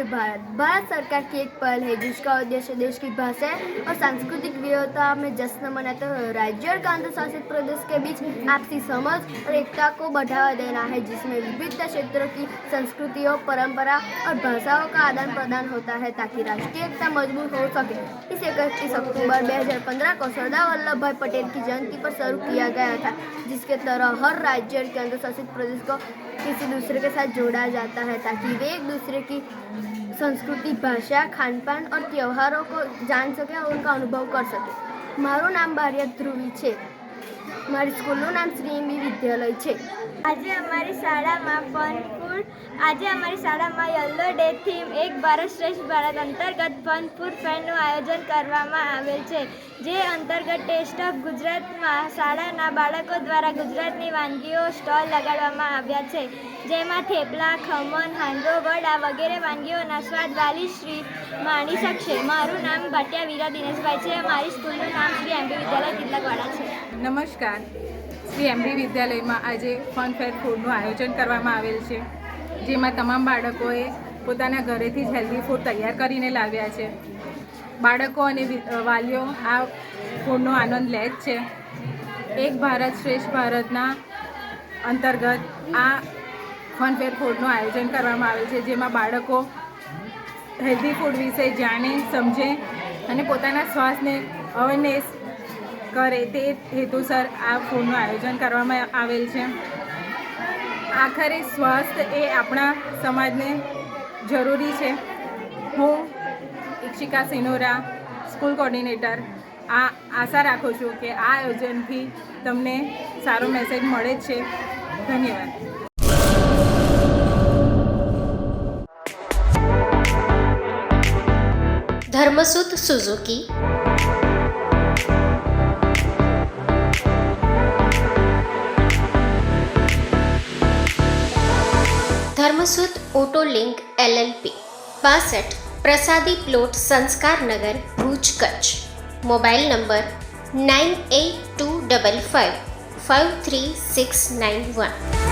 राष्ट्रीय भारत सरकार की एक पहल है जिसका उद्देश्य देश की भाषा और सांस्कृतिक विविधता में जश्न मनाते हुए राज्य और केंद्र शासित प्रदेश के बीच आपसी समझ और एकता को बढ़ावा देना है, जिसमें विभिन्न क्षेत्रों की संस्कृतियों, परंपरा और भाषाओं का आदान प्रदान होता है ताकि राष्ट्रीय एकता मजबूत हो सके। इस 31 अक्टूबर 2015 को सरदार वल्लभ भाई पटेल की जयंती पर शुरू किया गया था, जिसके तरह हर राज्य और केंद्र शासित प्रदेश को किसी दूसरे के साथ जोड़ा जाता है ताकि वे एक दूसरे की संस्कृति, भाषा, खान पान और त्योहारों को जान सके और उनका अनुभव कर सके। माરું નામ બારિયા ધ્રુવી છે। મારી સ્કૂલનું નામ શ્રી એમબી વિદ્યાલય છે। આજે અમારી શાળામાં યલો ડે થીમ એક ભારત શ્રેષ્ઠ ભારત અંતર્ગત ફન ફૂડ ફેરનું આયોજન કરવામાં આવેલ છે, જે અંતર્ગત ટેસ્ટ ઓફ ગુજરાતમાં શાળાના બાળકો દ્વારા ગુજરાતની વાનગીઓ સ્ટોલ લગાડવામાં આવ્યા છે, જેમાં થેપલા, ખમણ, હાંડવો, વડા વગેરે વાનગીઓના સ્વાદ વાલીશ્રી માણી શકશે। મારું નામ ભાટિયા વીરા દિનેશભાઈ છે। મારી સ્કૂલનું નામ શ્રી એમબી વિદ્યાલય તિલકવાડા છે। નમસ્કાર। શ્રી એમબી વિદ્યાલયમાં આજે ફન ફેર ફૂડનું આયોજન કરવામાં આવેલ છે, જેમાં તમામ બાળકોએ પોતાના ઘરેથી જ હેલ્ધી ફૂડ તૈયાર કરીને લાવ્યા છે। બાળકો અને વાલીઓ આ ફૂડનો આનંદ લે જ છે। એક ભારત શ્રેષ્ઠ ભારતના અંતર્ગત આ ફન ફેર ફૂડનું આયોજન કરવામાં આવેલ છે, જેમાં બાળકો હેલ્ધી ફૂડ વિશે જાણે, સમજે અને પોતાના સ્વાસ્થ્યને અવેરનેસ કરે તે હેતુસર આ ફૂડનું આયોજન કરવામાં આવેલ છે। આખરે સ્વાસ્થ્ય એ આપણા સમાજને જરૂરી છે। હું ઇક્ષિકા સિનોરા, સ્કૂલ કોર્ડિનેટર, આશા રાખું છું કે આ આયોજનથી તમને સારો મેસેજ મળે જ છે। ધન્યવાદ। Dharmasut Suzuki, Dharmasut auto link LLP 62 Prasadi plot Sanskar Nagar Bhuj Kutch. Mobile number 9825553691।